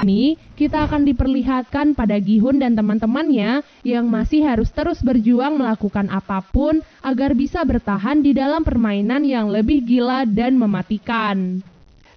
ini, kita akan diperlihatkan pada Gi-hun dan teman-temannya yang masih harus terus berjuang melakukan apapun agar bisa bertahan di dalam permainan yang lebih gila dan mematikan.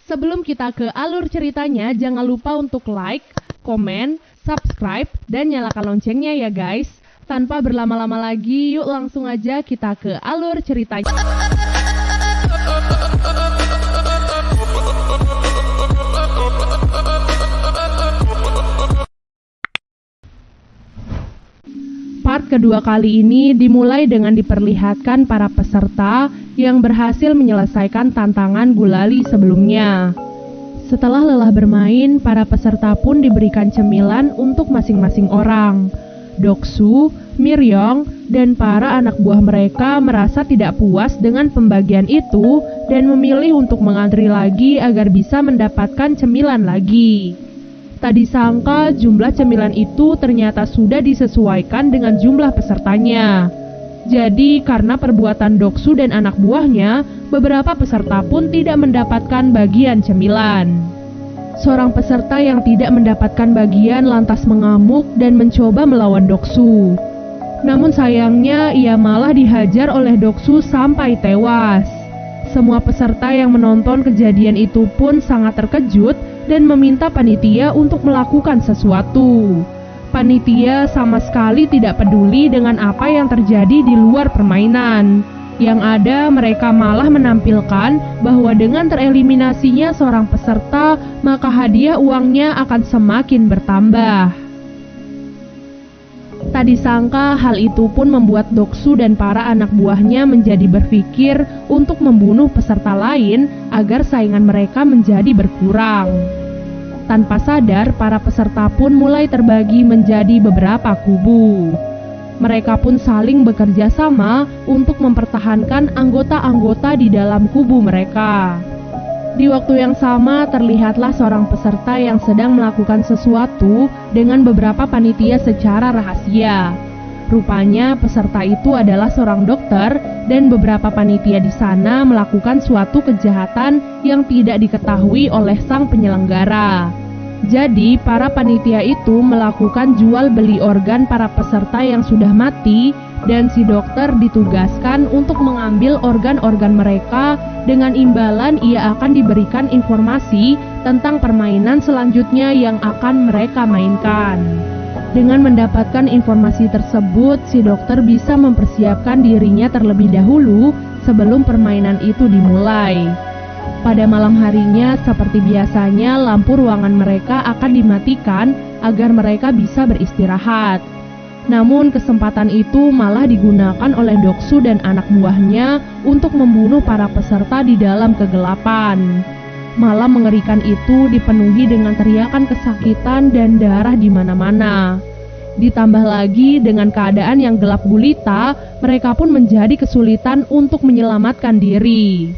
Sebelum kita ke alur ceritanya, jangan lupa untuk like, komen, subscribe, dan nyalakan loncengnya ya guys. Tanpa berlama-lama lagi, yuk langsung aja kita ke alur ceritanya. Part kedua kali ini dimulai dengan diperlihatkan para peserta yang berhasil menyelesaikan tantangan gulali sebelumnya. Setelah lelah bermain, para peserta pun diberikan cemilan untuk masing-masing orang. Doksu, Miryong, dan para anak buah mereka merasa tidak puas dengan pembagian itu dan memilih untuk mengantri lagi agar bisa mendapatkan cemilan lagi. Tak disangka jumlah cemilan itu ternyata sudah disesuaikan dengan jumlah pesertanya. Jadi karena perbuatan Doksu dan anak buahnya, beberapa peserta pun tidak mendapatkan bagian cemilan. Seorang peserta yang tidak mendapatkan bagian lantas mengamuk dan mencoba melawan Doksu. Namun sayangnya ia malah dihajar oleh Doksu sampai tewas. Semua peserta yang menonton kejadian itu pun sangat terkejut dan meminta panitia untuk melakukan sesuatu. Panitia sama sekali tidak peduli dengan apa yang terjadi di luar permainan. Yang ada mereka malah menampilkan bahwa dengan tereliminasinya seorang peserta, maka hadiah uangnya akan semakin bertambah. Tak disangka hal itu pun membuat Doksu dan para anak buahnya menjadi berpikir untuk membunuh peserta lain agar saingan mereka menjadi berkurang. Tanpa sadar, para peserta pun mulai terbagi menjadi beberapa kubu. Mereka pun saling bekerja sama untuk mempertahankan anggota-anggota di dalam kubu mereka. Di waktu yang sama, terlihatlah seorang peserta yang sedang melakukan sesuatu dengan beberapa panitia secara rahasia. Rupanya peserta itu adalah seorang dokter dan beberapa panitia di sana melakukan suatu kejahatan yang tidak diketahui oleh sang penyelenggara. Jadi, para panitia itu melakukan jual beli organ para peserta yang sudah mati dan si dokter ditugaskan untuk mengambil organ-organ mereka dengan imbalan ia akan diberikan informasi tentang permainan selanjutnya yang akan mereka mainkan. Dengan mendapatkan informasi tersebut, si dokter bisa mempersiapkan dirinya terlebih dahulu sebelum permainan itu dimulai. Pada malam harinya, seperti biasanya, lampu ruangan mereka akan dimatikan agar mereka bisa beristirahat. Namun kesempatan itu malah digunakan oleh Doksu dan anak buahnya untuk membunuh para peserta di dalam kegelapan. Malam mengerikan itu dipenuhi dengan teriakan kesakitan dan darah di mana-mana. Ditambah lagi dengan keadaan yang gelap gulita, mereka pun menjadi kesulitan untuk menyelamatkan diri.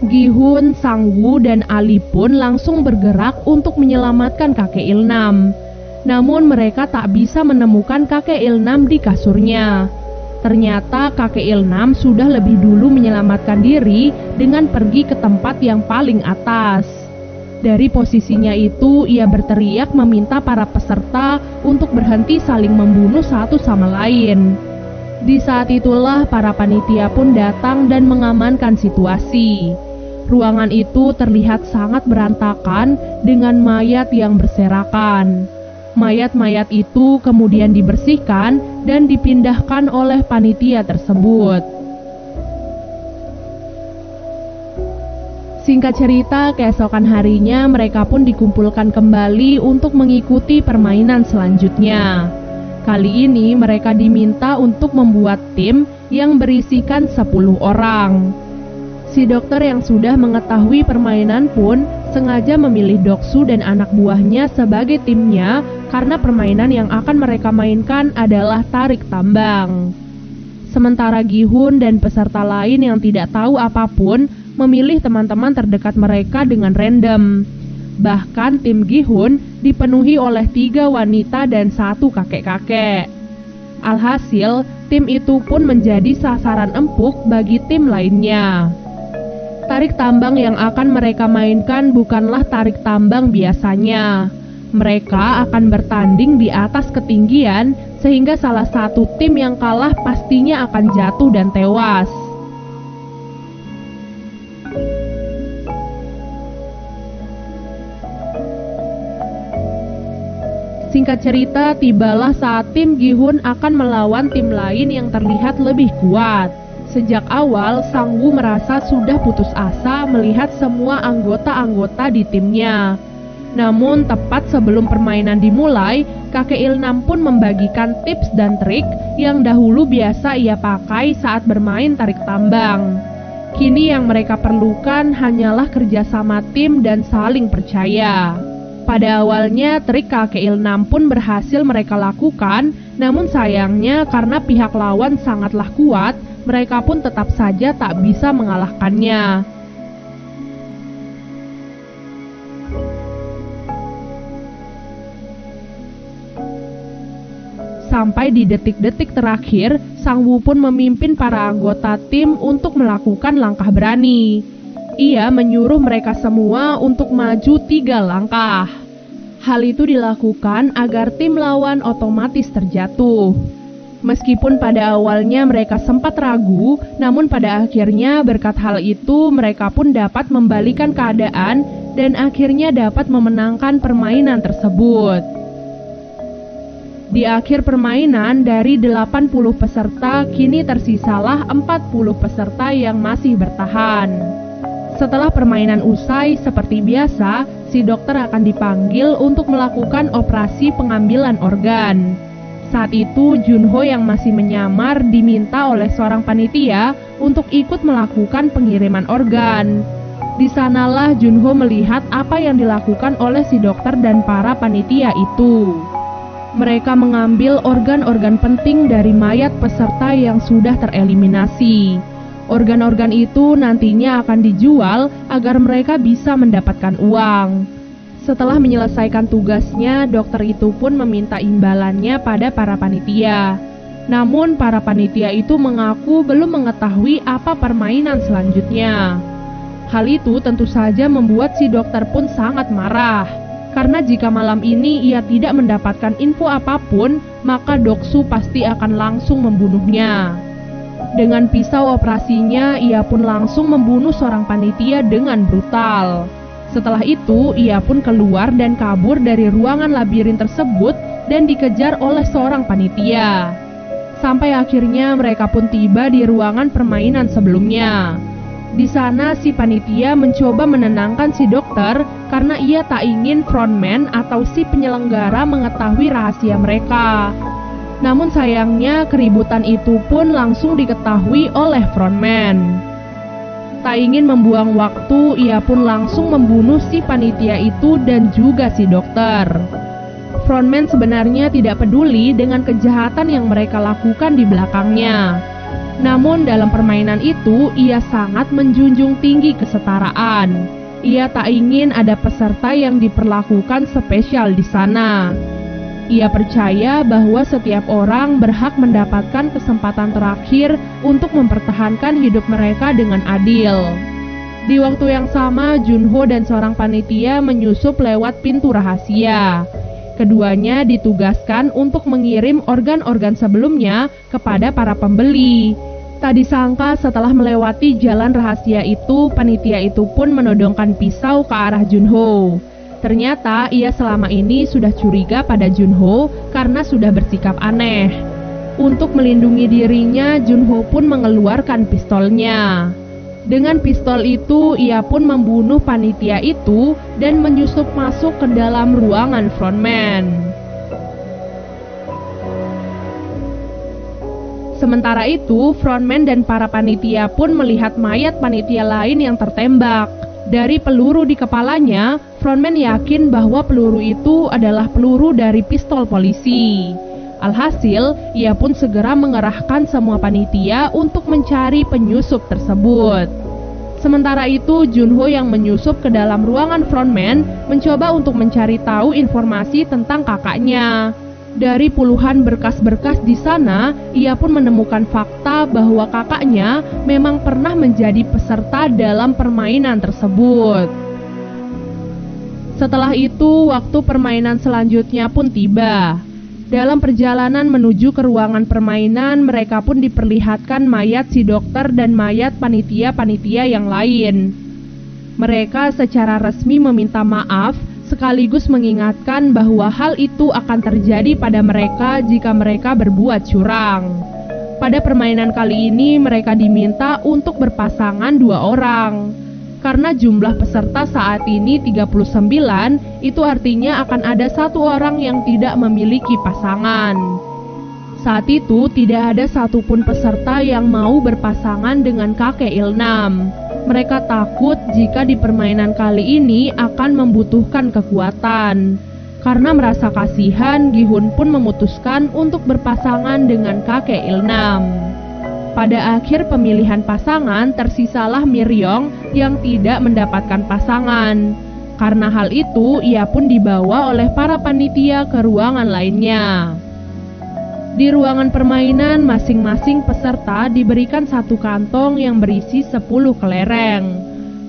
Gi-hun, Sang-woo, dan Ali pun langsung bergerak untuk menyelamatkan kakek Ilnam. Namun mereka tak bisa menemukan kakek Ilnam di kasurnya. Ternyata kakek Ilnam sudah lebih dulu menyelamatkan diri dengan pergi ke tempat yang paling atas. Dari posisinya itu, ia berteriak meminta para peserta untuk berhenti saling membunuh satu sama lain. Di saat itulah para panitia pun datang dan mengamankan situasi. Ruangan itu terlihat sangat berantakan dengan mayat yang berserakan. Mayat-mayat itu kemudian dibersihkan dan dipindahkan oleh panitia tersebut. Singkat cerita, keesokan harinya mereka pun dikumpulkan kembali untuk mengikuti permainan selanjutnya. Kali ini mereka diminta untuk membuat tim yang berisikan 10 orang. Si dokter yang sudah mengetahui permainan pun sengaja memilih Doksu dan anak buahnya sebagai timnya karena permainan yang akan mereka mainkan adalah tarik tambang. Sementara Gi-hun dan peserta lain yang tidak tahu apapun memilih teman-teman terdekat mereka dengan random. Bahkan tim Gi-hun dipenuhi oleh 3 wanita dan 1 kakek-kakek. Alhasil, tim itu pun menjadi sasaran empuk bagi tim lainnya. Tarik tambang yang akan mereka mainkan bukanlah tarik tambang biasanya. Mereka akan bertanding di atas ketinggian, sehingga salah satu tim yang kalah pastinya akan jatuh dan tewas. Singkat cerita, tibalah saat tim Gi-hun akan melawan tim lain yang terlihat lebih kuat. Sejak awal, Sang Woo merasa sudah putus asa melihat semua anggota-anggota di timnya. Namun, tepat sebelum permainan dimulai, kakek Il-nam pun membagikan tips dan trik yang dahulu biasa ia pakai saat bermain tarik tambang. Kini yang mereka perlukan hanyalah kerjasama tim dan saling percaya. Pada awalnya, trik kakek Il-nam pun berhasil mereka lakukan, namun sayangnya karena pihak lawan sangatlah kuat, mereka pun tetap saja tak bisa mengalahkannya. Sampai di detik-detik terakhir, Sang Woo pun memimpin para anggota tim untuk melakukan langkah berani. Ia menyuruh mereka semua untuk maju 3 langkah. Hal itu dilakukan agar tim lawan otomatis terjatuh. Meskipun pada awalnya mereka sempat ragu, namun pada akhirnya berkat hal itu mereka pun dapat membalikan keadaan dan akhirnya dapat memenangkan permainan tersebut. Di akhir permainan, dari 80 peserta, kini tersisalah 40 peserta yang masih bertahan. Setelah permainan usai, seperti biasa, si dokter akan dipanggil untuk melakukan operasi pengambilan organ. Saat itu, Junho yang masih menyamar diminta oleh seorang panitia untuk ikut melakukan pengiriman organ. Di sanalah Junho melihat apa yang dilakukan oleh si dokter dan para panitia itu. Mereka mengambil organ-organ penting dari mayat peserta yang sudah tereliminasi. Organ-organ itu nantinya akan dijual agar mereka bisa mendapatkan uang. Setelah menyelesaikan tugasnya, dokter itu pun meminta imbalannya pada para panitia. Namun para panitia itu mengaku belum mengetahui apa permainan selanjutnya. Hal itu tentu saja membuat si dokter pun sangat marah. Karena jika malam ini ia tidak mendapatkan info apapun, maka Doksu pasti akan langsung membunuhnya. Dengan pisau operasinya, ia pun langsung membunuh seorang panitia dengan brutal. Setelah itu, ia pun keluar dan kabur dari ruangan labirin tersebut dan dikejar oleh seorang panitia. Sampai akhirnya mereka pun tiba di ruangan permainan sebelumnya. Di sana si panitia mencoba menenangkan si dokter karena ia tak ingin frontman atau si penyelenggara mengetahui rahasia mereka. Namun sayangnya keributan itu pun langsung diketahui oleh frontman. Tak ingin membuang waktu, ia pun langsung membunuh si panitia itu dan juga si dokter. Frontman sebenarnya tidak peduli dengan kejahatan yang mereka lakukan di belakangnya. Namun dalam permainan itu, ia sangat menjunjung tinggi kesetaraan. Ia tak ingin ada peserta yang diperlakukan spesial di sana. Ia percaya bahwa setiap orang berhak mendapatkan kesempatan terakhir untuk mempertahankan hidup mereka dengan adil. Di waktu yang sama, Junho dan seorang panitia menyusup lewat pintu rahasia. Keduanya ditugaskan untuk mengirim organ-organ sebelumnya kepada para pembeli. Tak disangka setelah melewati jalan rahasia itu, panitia itu pun menodongkan pisau ke arah Junho. Ternyata ia selama ini sudah curiga pada Junho karena sudah bersikap aneh. Untuk melindungi dirinya, Junho pun mengeluarkan pistolnya. Dengan pistol itu, ia pun membunuh panitia itu dan menyusup masuk ke dalam ruangan frontman. Sementara itu, frontman dan para panitia pun melihat mayat panitia lain yang tertembak. Dari peluru di kepalanya, frontman yakin bahwa peluru itu adalah peluru dari pistol polisi. Alhasil, ia pun segera mengerahkan semua panitia untuk mencari penyusup tersebut. Sementara itu, Junho yang menyusup ke dalam ruangan frontman mencoba untuk mencari tahu informasi tentang kakaknya. Dari puluhan berkas-berkas di sana, ia pun menemukan fakta bahwa kakaknya memang pernah menjadi peserta dalam permainan tersebut. Setelah itu, waktu permainan selanjutnya pun tiba. Dalam perjalanan menuju ke ruangan permainan, mereka pun diperlihatkan mayat si dokter dan mayat panitia-panitia yang lain. Mereka secara resmi meminta maaf, sekaligus mengingatkan bahwa hal itu akan terjadi pada mereka jika mereka berbuat curang. Pada permainan kali ini, mereka diminta untuk berpasangan 2 orang. Karena jumlah peserta saat ini 39, itu artinya akan ada 1 orang yang tidak memiliki pasangan. Saat itu tidak ada satupun peserta yang mau berpasangan dengan kakek Ilnam. Mereka takut jika di permainan kali ini akan membutuhkan kekuatan. Karena merasa kasihan, Gi-hun pun memutuskan untuk berpasangan dengan kakek Ilnam. Pada akhir pemilihan pasangan, tersisalah Miryong yang tidak mendapatkan pasangan. Karena hal itu, ia pun dibawa oleh para panitia ke ruangan lainnya. Di ruangan permainan, masing-masing peserta diberikan 1 kantong yang berisi 10 kelereng.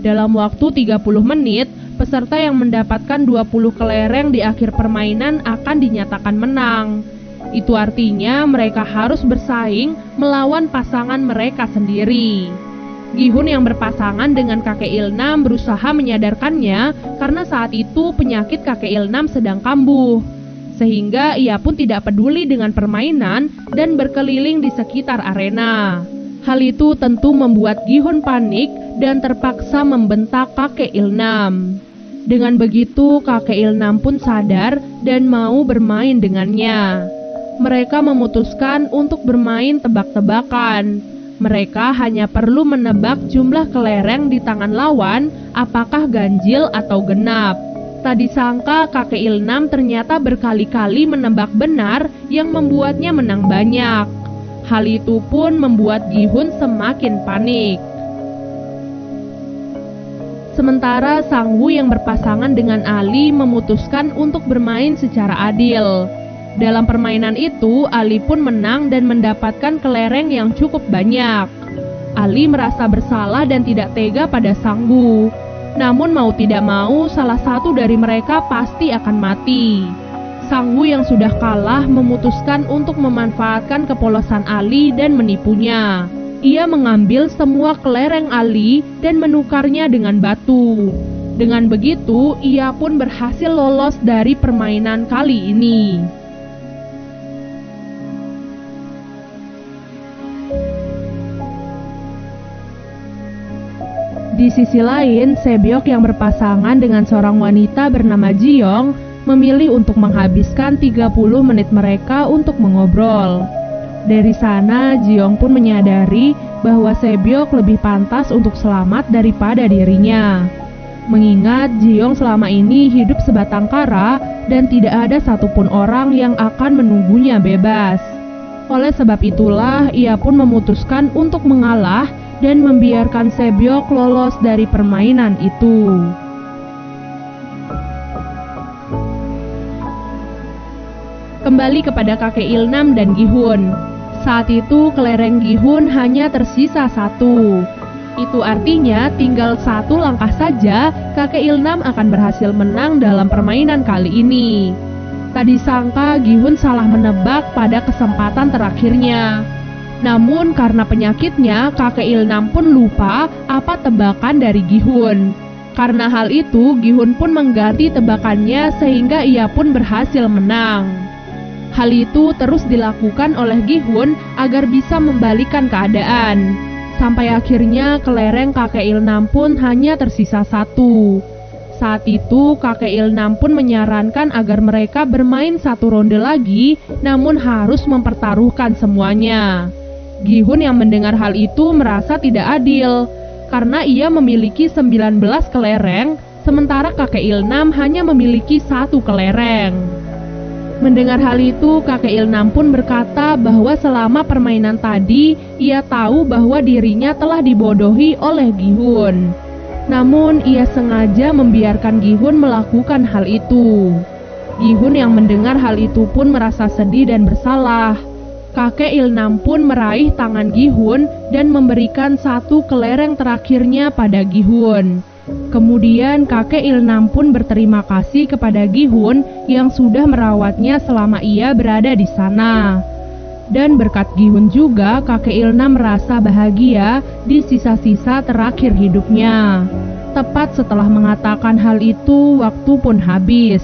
Dalam waktu 30 menit, peserta yang mendapatkan 20 kelereng di akhir permainan akan dinyatakan menang. Itu artinya mereka harus bersaing melawan pasangan mereka sendiri. Gi-hun yang berpasangan dengan kakek Ilnam berusaha menyadarkannya karena saat itu penyakit kakek Ilnam sedang kambuh. Sehingga ia pun tidak peduli dengan permainan dan berkeliling di sekitar arena. Hal itu tentu membuat Gi-hun panik dan terpaksa membentak kakek Ilnam. Dengan begitu kakek Ilnam pun sadar dan mau bermain dengannya. Mereka memutuskan untuk bermain tebak-tebakan. Mereka hanya perlu menebak jumlah kelereng di tangan lawan, apakah ganjil atau genap. Tak disangka kakek Ilnam ternyata berkali-kali menebak benar yang membuatnya menang banyak. Hal itu pun membuat Gi-hun semakin panik. Sementara Sang-woo yang berpasangan dengan Ali memutuskan untuk bermain secara adil. Dalam permainan itu, Ali pun menang dan mendapatkan kelereng yang cukup banyak. Ali merasa bersalah dan tidak tega pada Sang-woo. Namun mau tidak mau, salah satu dari mereka pasti akan mati. Sang-woo yang sudah kalah memutuskan untuk memanfaatkan kepolosan Ali dan menipunya. Ia mengambil semua kelereng Ali dan menukarnya dengan batu. Dengan begitu, ia pun berhasil lolos dari permainan kali ini. Di sisi lain, Sebyok yang berpasangan dengan seorang wanita bernama Ji-young memilih untuk menghabiskan 30 menit mereka untuk mengobrol. Dari sana, Ji-young pun menyadari bahwa Sebyok lebih pantas untuk selamat daripada dirinya. Mengingat Ji-young selama ini hidup sebatang kara dan tidak ada satupun orang yang akan menunggunya bebas. Oleh sebab itulah, ia pun memutuskan untuk mengalah dan membiarkan Sebyok lolos dari permainan itu. Kembali kepada kakek Ilnam dan Gi-hun. Saat itu kelereng Gi-hun hanya tersisa 1. Itu artinya tinggal 1 langkah saja kakek Ilnam akan berhasil menang dalam permainan kali ini. Tak disangka Gi-hun salah menebak pada kesempatan terakhirnya. Namun karena penyakitnya, kakek Ilnam pun lupa apa tebakan dari Gi-hun. Karena hal itu, Gi-hun pun mengganti tebakannya sehingga ia pun berhasil menang. Hal itu terus dilakukan oleh Gi-hun agar bisa membalikan keadaan. Sampai akhirnya kelereng kakek Ilnam pun hanya tersisa 1. Saat itu, kakek Ilnam pun menyarankan agar mereka bermain 1 ronde lagi, namun harus mempertaruhkan semuanya. Gi-hun yang mendengar hal itu merasa tidak adil, karena ia memiliki 19 kelereng, sementara kakek Ilnam hanya memiliki 1 kelereng. Mendengar hal itu, kakek Ilnam pun berkata bahwa selama permainan tadi, ia tahu bahwa dirinya telah dibodohi oleh Gi-hun. Namun, ia sengaja membiarkan Gi-hun melakukan hal itu. Gi-hun yang mendengar hal itu pun merasa sedih dan bersalah. Kakek Ilnam pun meraih tangan Gi-hun dan memberikan 1 kelereng terakhirnya pada Gi-hun. Kemudian kakek Ilnam pun berterima kasih kepada Gihun yang sudah merawatnya selama ia berada di sana. Dan berkat Gihun juga kakek Ilnam merasa bahagia di sisa-sisa terakhir hidupnya. Tepat setelah mengatakan hal itu, waktu pun habis.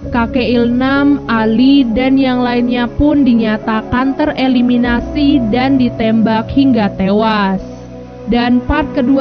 Kakek Ilnam, Ali, dan yang lainnya pun dinyatakan tereliminasi dan ditembak hingga tewas. Dan part kedua